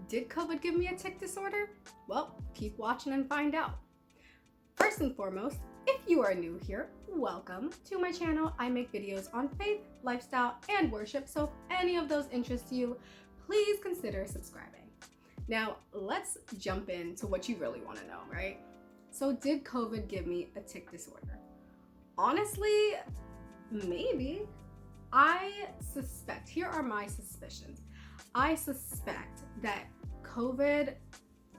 Did COVID give me a tic disorder? Well, keep watching and find out. First and foremost, if you are new here, welcome to my channel. I make videos on faith, lifestyle, and worship, so if any of those interest you, please consider subscribing. Now, let's jump into what you really want to know, right? So did COVID give me a tic disorder? Honestly, maybe. I suspect, here are my suspicions. I suspect that COVID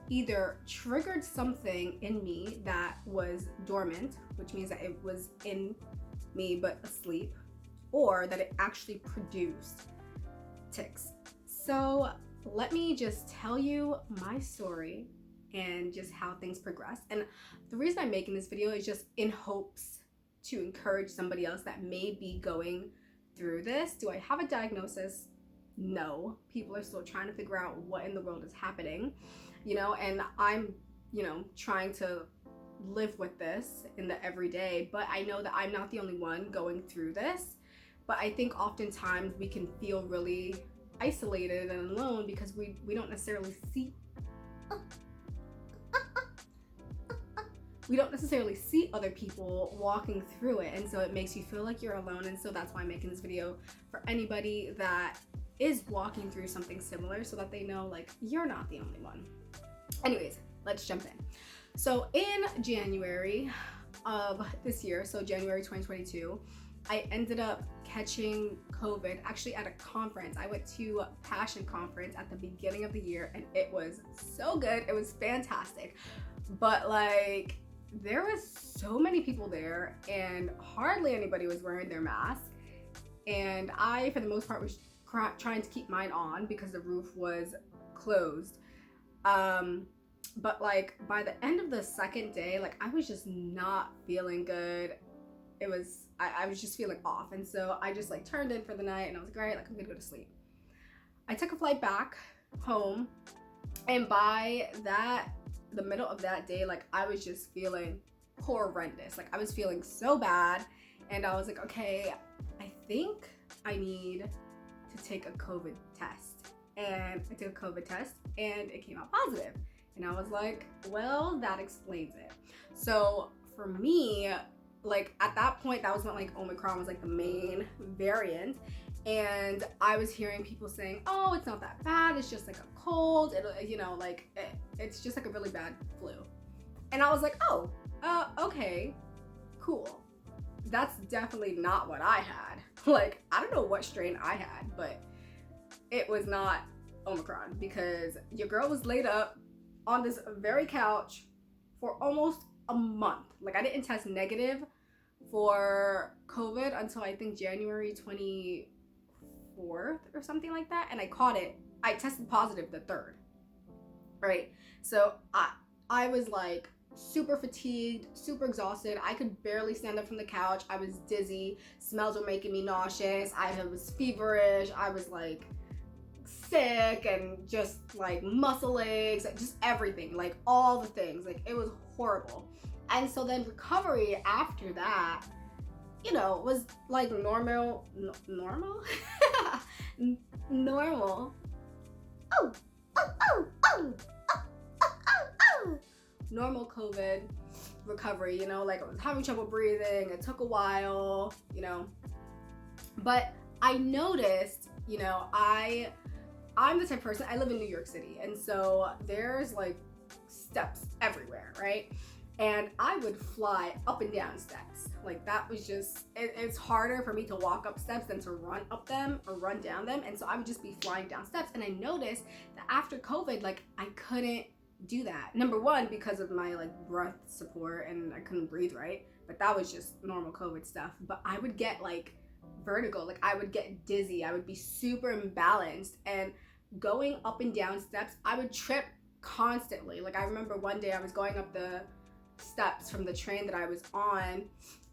either triggered something in me that was dormant, which means that it was in me but asleep, or that it actually produced tics. So let me just tell you my story and just how things progressed. And the reason I'm making this video is just in hopes to encourage somebody else that may be going through this. Do I have a diagnosis? No. People are still trying to figure out what in the world is happening, and I'm, trying to live with this in the everyday, but I know that I'm not the only one going through this. But I think oftentimes we can feel really isolated and alone because we don't necessarily see other people walking through it, and so it makes you feel like you're alone. And so that's why I'm making this video, for anybody that is walking through something similar, so that they know, like, you're not the only one. Anyways, let's jump in. So in January of this year, so January 2022, I ended up catching COVID actually at a conference. I went to a Passion conference at the beginning of the year, and it was so good. It was fantastic. But like, there was so many people there and hardly anybody was wearing their mask. And I, for the most part, was trying to keep mine on because the roof was closed. But like, by the end of the second day, like, I was just not feeling good. I was just feeling off. And so I just like turned in for the night and I was like, all right, like, I'm gonna go to sleep. I took a flight back home, and by the middle of that day, like, I was just feeling horrendous. Like, I was feeling so bad, and I was like, okay, I think I need to take a COVID test. And I took a COVID test and it came out positive. And I was like, well, that explains it. So for me, like, at that point, that was when like Omicron was like the main variant. And I was hearing people saying, oh, it's not that bad. It's just like a cold. It's just like a really bad flu. And I was like, oh, okay, cool. That's definitely not what I had. Like, I don't know what strain I had, but it was not Omicron, because your girl was laid up on this very couch for almost a month. Like, I didn't test negative for COVID until I think January 24th or something like that, and I caught it. I tested positive the 3rd, right? So I was like super fatigued, super exhausted. I could barely stand up from the couch. I was dizzy. Smells were making me nauseous. I was feverish. I was like sick and just like muscle aches, just everything, like all the things. Like, it was horrible. And so then recovery after that, was like normal. Normal COVID recovery, like, I was having trouble breathing. It took a while, but I noticed, I'm the type of person, I live in New York City, and so there's like steps everywhere, right? And I would fly up and down steps. Like, that was just, it's harder for me to walk up steps than to run up them or run down them. And so I would just be flying down steps. And I noticed that after COVID, like, I couldn't do that. Number one, because of my like breath support, and I couldn't breathe right. But that was just normal COVID stuff. But I would get like vertigo, like I would get dizzy. I would be super imbalanced, and going up and down steps, I would trip constantly. Like, I remember one day I was going up the steps from the train that I was on,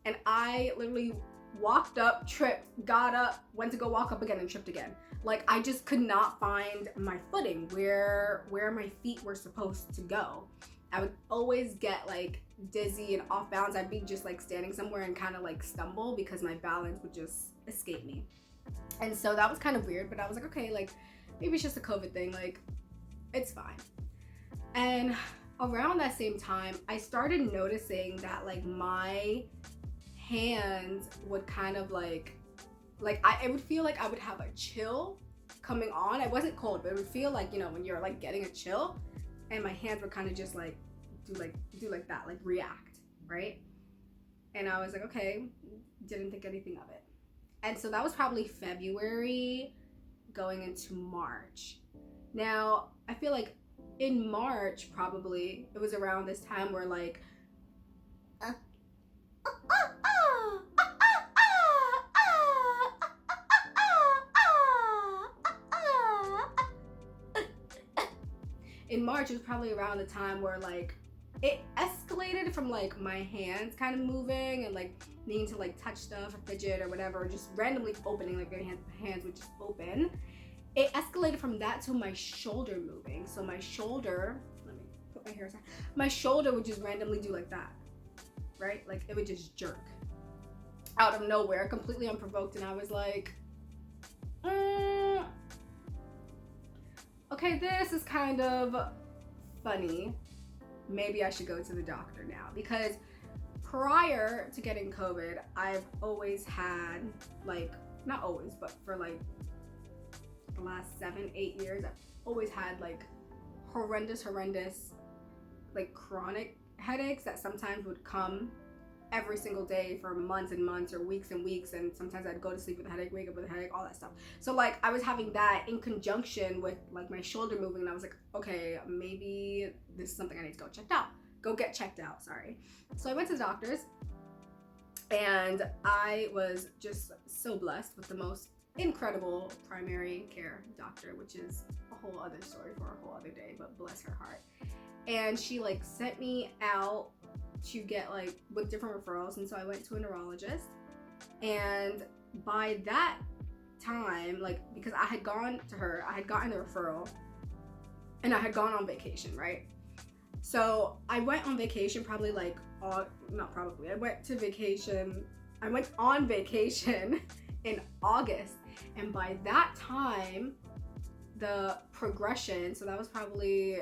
and I literally walked up, tripped, got up, went to go walk up again, and tripped again. Like, I just could not find my footing, where my feet were supposed to go. I would always get like dizzy and off balance. I'd be just like standing somewhere and kind of like stumble because my balance would just escape me. And so that was kind of weird, but I was like, okay, like, maybe it's just a COVID thing. Like, it's fine. And around that same time, I started noticing that like my hands would kind of it would feel like I would have a chill coming on. It wasn't cold, but it would feel like, you know, when you're like getting a chill, and my hands would kind of just like do like that, like react, right? And I was like, okay, didn't think anything of it. And so that was probably February going into March. Now, I feel like in March, probably, it was around this time where like in March, it was probably around the time where like it escalated from like my hands kind of moving and like needing to like touch stuff or fidget or whatever, or just randomly opening, like my hands would just open. It escalated from that to my shoulder moving. So my shoulder, let me put my hair aside. My shoulder would just randomly do like that, right? Like it would just jerk out of nowhere, completely unprovoked. And I was like, okay, this is kind of funny. Maybe I should go to the doctor now, because prior to getting COVID, I've always had, like, not always, but for like the last 7-8 years, I've always had like horrendous, like chronic headaches that sometimes would come every single day for months and months or weeks and weeks, and sometimes I'd go to sleep with a headache, wake up with a headache, all that stuff. So like I was having that in conjunction with like my shoulder moving, and I was like, okay, maybe this is something I need to go get checked out, sorry. So I went to the doctors, and I was just so blessed with the most incredible primary care doctor, which is a whole other story for a whole other day, but bless her heart. And she like sent me out to get like with different referrals, and so I went to a neurologist. And by that time, like, because I had gone to her, I had gotten the referral, and I had gone on vacation, right? So I went on vacation probably like not probably, I went on vacation in August, and by that time the progression, so that was probably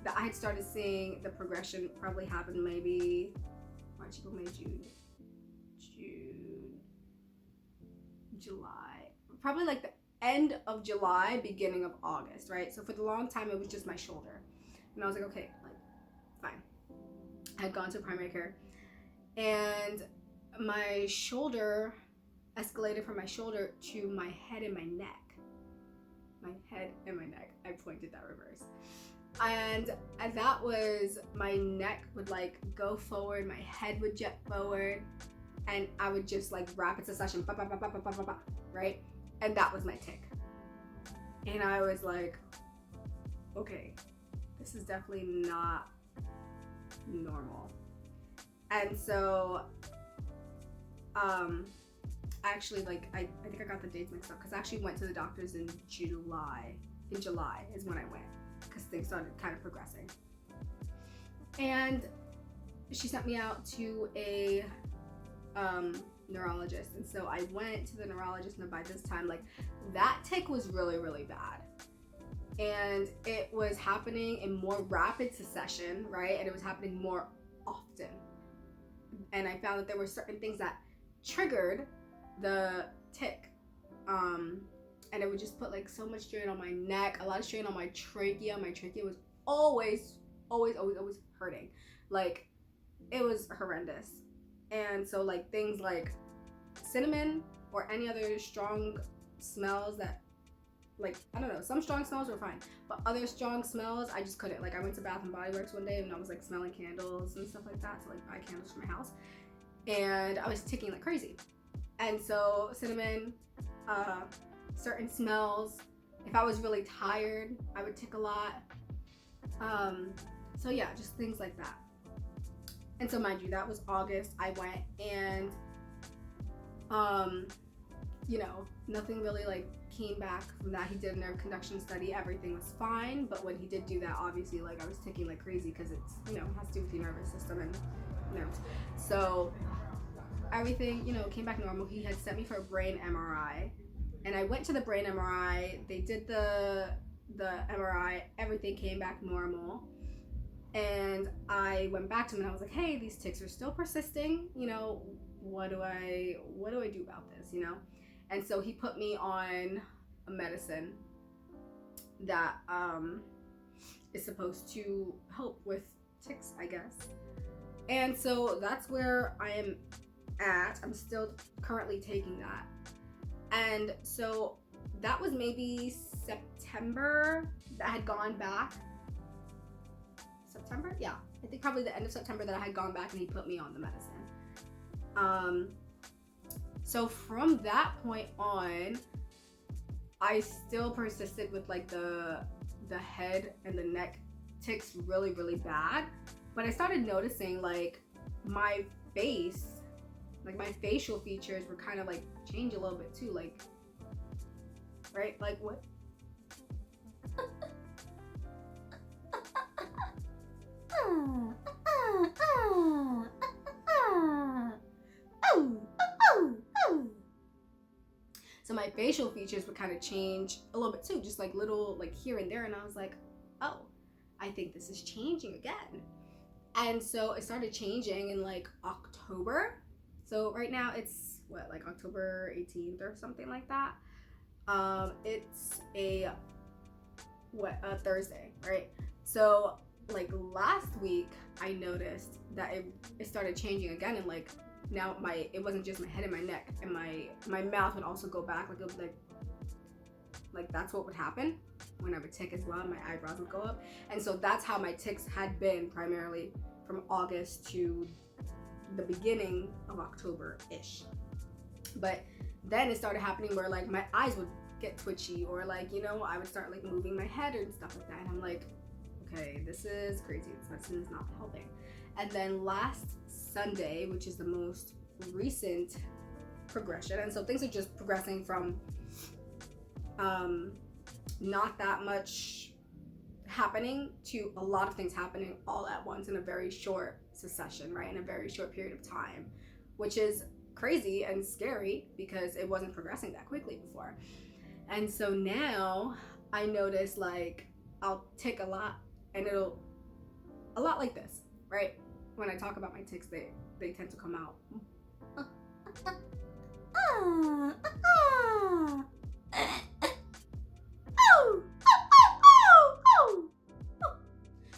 that I had started seeing the progression probably happened maybe March, April, May, June, July, probably like the end of July, beginning of August, right? So for the long time it was just my shoulder, and I was like, okay, like fine. I had gone to primary care, and my shoulder escalated from my shoulder to my head and my neck. My head and my neck. I pointed that reverse. And that was, my neck would like go forward, my head would jet forward, and I would just like rapid succession, right? And that was my tic. And I was like, okay, this is definitely not normal. And so actually, like I think I got the dates mixed up, because I actually went to the doctors in July is when I went, because things started kind of progressing. And she sent me out to a neurologist, and so I went to the neurologist, and by this time, like, that tic was really bad, and it was happening in more rapid succession, right? And it was happening more often, and I found that there were certain things that triggered the tic, and it would just put like so much strain on my neck, a lot of strain on my trachea. My trachea was always hurting. Like, it was horrendous. And so like things like cinnamon or any other strong smells that, like, I don't know, some strong smells were fine, but other strong smells I just couldn't. Like, I went to Bath and Body Works one day, and I was like smelling candles and stuff like that, to like buy candles for my house, and I was ticking like crazy. And so cinnamon, certain smells, if I was really tired, I would tic a lot. So yeah, just things like that. And so mind you, that was August. I went, and you know, nothing really like came back from that. He did a nerve conduction study, everything was fine, but when he did do that, obviously, like, I was ticking like crazy, because it's, you know, has to do with your nervous system and nerves. So everything, you know, came back normal. He had sent me for a brain MRI, and I went to the brain MRI. They did the the MRI, everything came back normal. And I went back to him and I was like, hey, these tics are still persisting. You know, what do I do about this, you know? And so he put me on a medicine that is supposed to help with tics, I guess. And so that's where I am at. I'm still currently taking that. And so that was maybe September that I had gone back. September? Yeah. I think probably the end of September that I had gone back and he put me on the medicine. So from that point on, I still persisted with like the head and the neck tics really, really bad. But I started noticing like my face, like my facial features were kind of like change a little bit too, like, right? Like what? So my facial features would kind of change a little bit too, just like little, like here and there. And I was like, oh, I think this is changing again. And so it started changing in like October. So right now it's what, like October 18th or something like that. It's a Thursday, right? So like last week I noticed that it started changing again, and like now it wasn't just my head and my neck, and my mouth would also go back, like it was like that's what would happen when I would tic as well. My eyebrows would go up. And so that's how my tics had been primarily from August to the beginning of October-ish. But then it started happening where like my eyes would get twitchy, or like, you know, I would start like moving my head and stuff like that. And I'm like, okay, this is crazy. This medicine is not helping. And then last Sunday, which is the most recent progression, and so things are just progressing from not that much happening to a lot of things happening all at once in a very short succession, right? In a very short period of time, which is crazy and scary because it wasn't progressing that quickly before. And so now I notice like I'll tic a lot, and it'll a lot like this, right? When I talk about my tics, they tend to come out.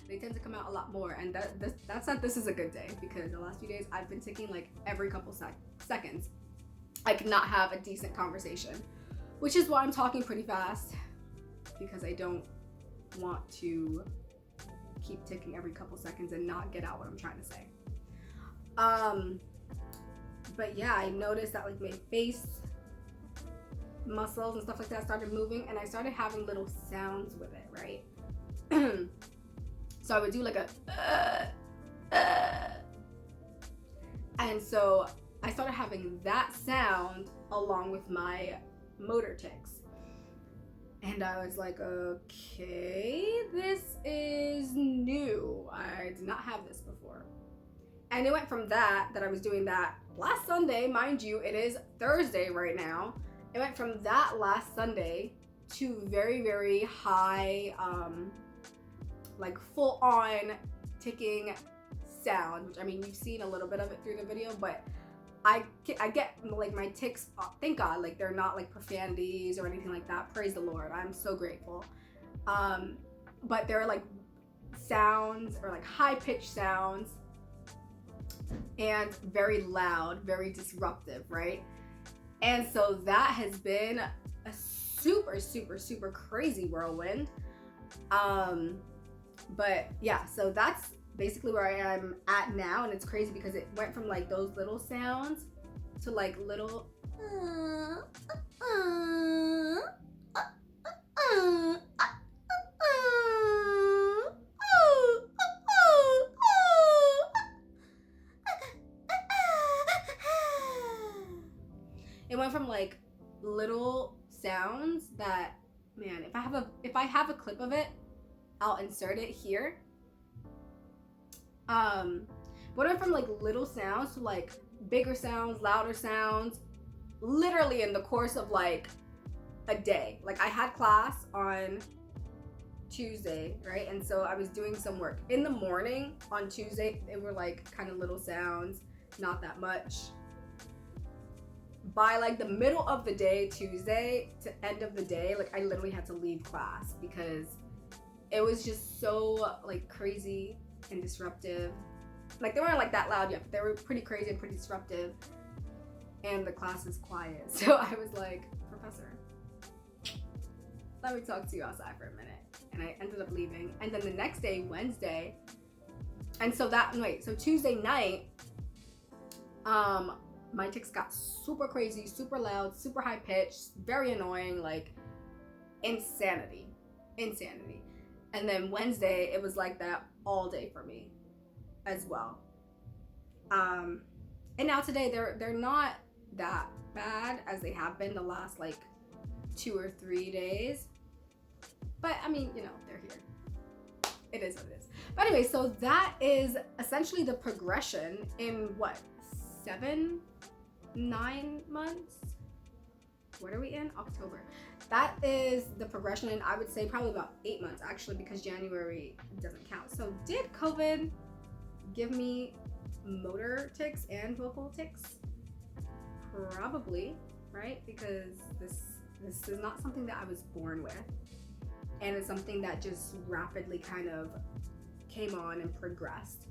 They tend to come out a lot more, and that's not, this is a good day, because the last few days I've been ticking like every couple seconds. I cannot have a decent conversation, which is why I'm talking pretty fast, because I don't want to keep ticking every couple seconds and not get out what I'm trying to say. But yeah, I noticed that like my face muscles and stuff like that started moving, and I started having little sounds with it, right? So I would do like a and so I started having that sound along with my motor tics. And I was like, okay, this is new. I did not have this before. And it went from that I was doing that last Sunday, mind you, it is Thursday right now. It went from that last Sunday to very, very high, like full on ticking sound, which I mean, you've seen a little bit of it through the video, but I get like my tics, thank God, like they're not like profanities or anything like that. Praise the Lord. I'm so grateful. But they're like sounds, or like high pitched sounds, and very loud, very disruptive, right? And so that has been a super, super, super crazy whirlwind. But yeah, so that's basically where I am at now, and it's crazy because it went from like those little sounds to like little it went from like little sounds that, man, if I have a clip of it, I'll insert it here. But it went from like little sounds to like bigger sounds, louder sounds, literally in the course of like a day. Like I had class on Tuesday, right? And so I was doing some work in the morning on Tuesday. They were like kind of little sounds, not that much. By like the middle of the day, Tuesday to end of the day, like I literally had to leave class because it was just so like crazy and disruptive. Like they weren't like that loud yet, but they were pretty crazy and pretty disruptive. And the class is quiet. So I was like, Professor, let me talk to you outside for a minute. And I ended up leaving. And then the next day, Wednesday, and so Tuesday night, my tics got super crazy, super loud, super high pitched, very annoying, like insanity. And then Wednesday, it was like that all day for me as well. And now today, they're not that bad as they have been the last like 2 or 3 days. But I mean, they're here. It is what it is. But anyway, so that is essentially the progression in what, 7, 9 months? What are we in? October. That is the progression in, I would say, probably about 8 months actually, because January doesn't count. So did COVID give me motor tics and vocal tics? Probably, right? Because this is not something that I was born with. And it's something that just rapidly kind of came on and progressed.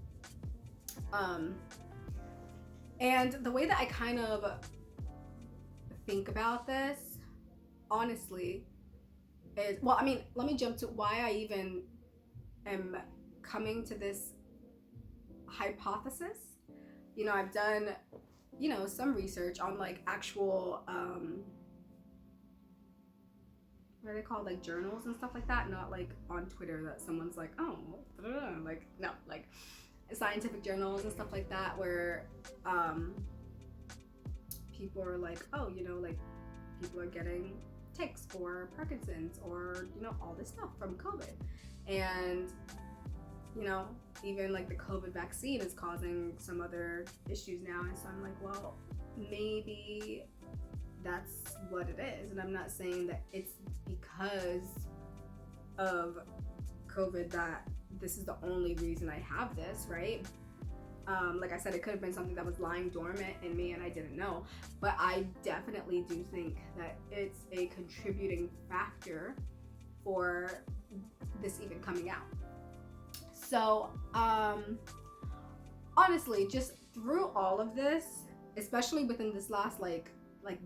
And the way that I kind of think about this, honestly, is, well, I mean, let me jump to why I even am coming to this hypothesis. I've done, some research on like actual, what are they called, like journals and stuff like that, not like on Twitter that someone's like, oh, like, no, like scientific journals and stuff like that, where people are like, oh, like people are getting tics or Parkinson's or all this stuff from COVID. And even like the COVID vaccine is causing some other issues now. And so I'm like, well, maybe that's what it is. And I'm not saying that it's because of COVID that this is the only reason I have this, right? Like I said, it could have been something that was lying dormant in me and I didn't know. But I definitely do think that it's a contributing factor for this even coming out. So, honestly, just through all of this, especially within this last, like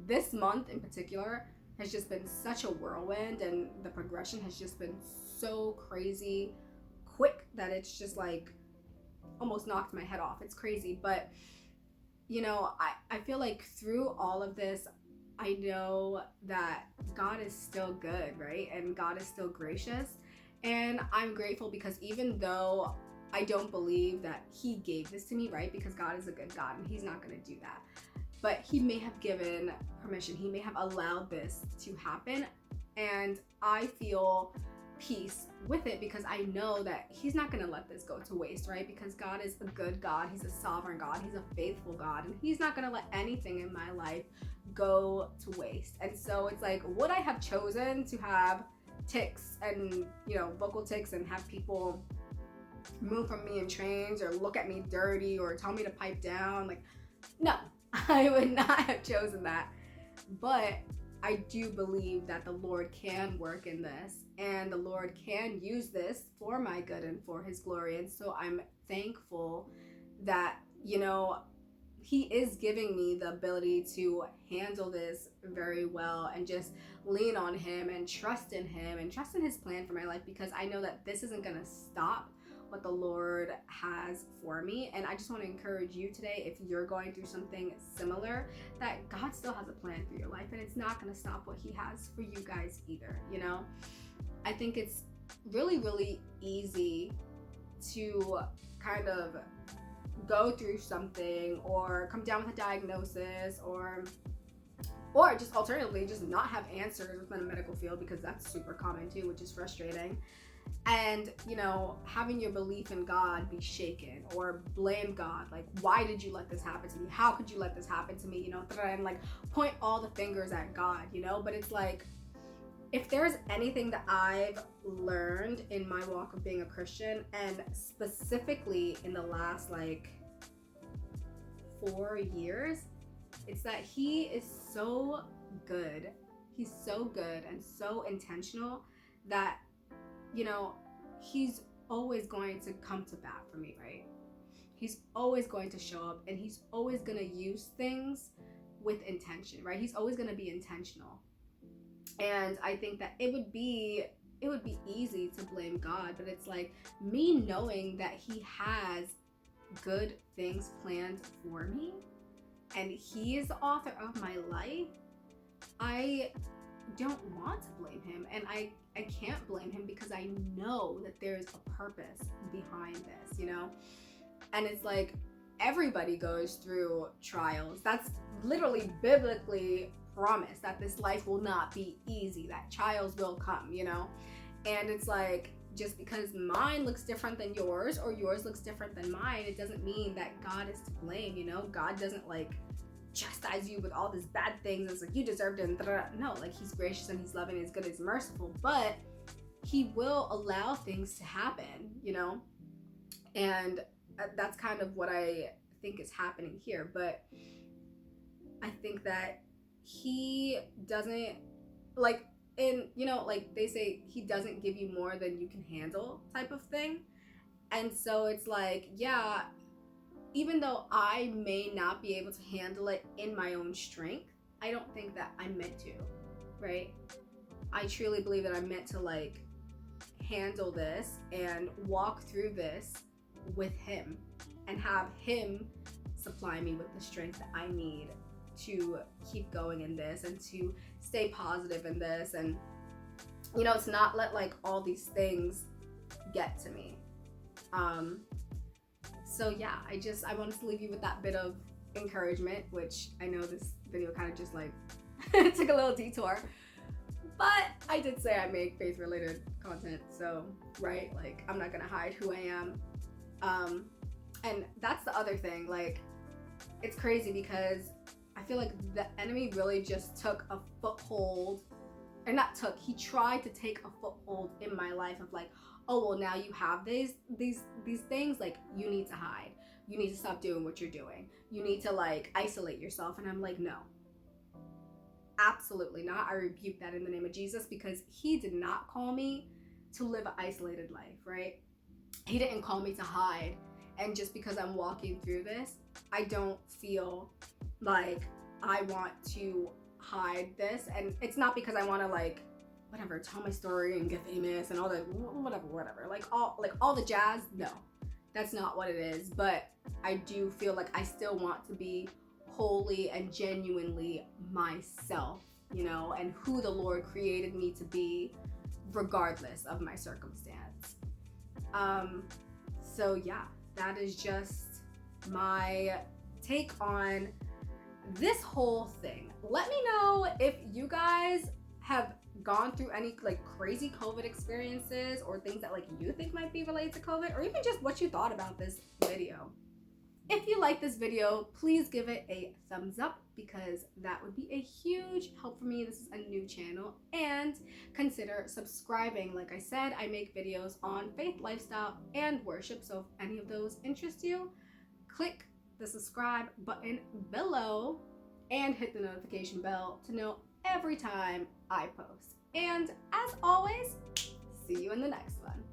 this month in particular, has just been such a whirlwind, and the progression has just been so crazy quick that it's just like almost knocked my head off. It's crazy. But, I feel like through all of this, I know that God is still good, right? And God is still gracious. And I'm grateful because even though I don't believe that he gave this to me, right? Because God is a good God and he's not going to do that. But he may have given permission. He may have allowed this to happen. And I feel peace with it because I know that he's not going to let this go to waste, right? Because God is a good God. He's a sovereign God. He's a faithful God. And he's not going to let anything in my life go to waste. And so it's like, would I have chosen to have tics and vocal tics and have people move from me in trains or look at me dirty or tell me to pipe down? Like, no, I would not have chosen that. But I do believe that the Lord can work in this and the Lord can use this for my good and for his glory. And so I'm thankful that he is giving me the ability to handle this very well and just lean on him and trust in him and trust in his plan for my life, because I know that this isn't going to stop what the Lord has for me. And I just want to encourage you today, if you're going through something similar, that God still has a plan for your life and it's not going to stop what he has for you guys either. I think it's really, really easy to kind of go through something or come down with a diagnosis or just alternatively just not have answers within the medical field, because that's super common too, which is frustrating. And having your belief in God be shaken or blame God, like, why did you let this happen to me? How could you let this happen to me? And like point all the fingers at God, but it's like, if there's anything that I've learned in my walk of being a Christian, and specifically in the last like 4 years, it's that he is so good. He's so good and so intentional that, you know, he's always going to come to bat for me, right? He's always going to show up, and he's always going to use things with intention, right? He's always going to be intentional. And I think that it would be easy to blame God, but it's like me knowing that he has good things planned for me and he is the author of my life. I don't want to blame him, and I can't blame him because I know that there's a purpose behind this, you know? And it's like everybody goes through trials. That's literally biblically promised, that this life will not be easy, that trials will come, you know? And it's like, just because mine looks different than yours or yours looks different than mine, it doesn't mean that God is to blame, you know? God doesn't like chastise you with all these bad things. It's like you deserved it. And no, like he's gracious and he's loving and he's good and he's merciful, but he will allow things to happen, you know? And that's kind of what I think is happening here. But I think that he doesn't, like, in, you know, like they say, he doesn't give you more than you can handle type of thing. And so it's like, yeah, even though I may not be able to handle it in my own strength, I don't think that I'm meant to, right? I truly believe that I'm meant to like handle this and walk through this with him and have him supply me with the strength that I need to keep going in this and to stay positive in this. And, you know, it's not let like all these things get to me. So yeah, I wanted to leave you with that bit of encouragement, which I know this video kind of just like took a little detour, but I did say I make faith related content, so right, like I'm not gonna hide who I am. And that's the other thing, like it's crazy because I feel like the enemy really just took a foothold, or not took, he tried to take a foothold in my life of like, oh, well, now you have these things, like you need to hide. You need to stop doing what you're doing. You need to like isolate yourself. And I'm like, no, absolutely not. I rebuke that in the name of Jesus, because he did not call me to live an isolated life, right? He didn't call me to hide. And just because I'm walking through this, I don't feel like I want to hide this. And it's not because I want to like, whatever, tell my story and get famous and all that, whatever, like all the jazz. No, that's not what it is. But I do feel like I still want to be wholly and genuinely myself, you know, and who the Lord created me to be, regardless of my circumstance. So yeah, that is just my take on this whole thing. Let me know if you guys have gone through any like crazy COVID experiences or things that like you think might be related to COVID, or even just what you thought about this video. If you like this video, please give it a thumbs up, because that would be a huge help for me. This is a new channel, and consider subscribing. Like I said, I make videos on faith, lifestyle, and worship. So if any of those interest you, click the subscribe button below and hit the notification bell to know every time I post. And as always, see you in the next one.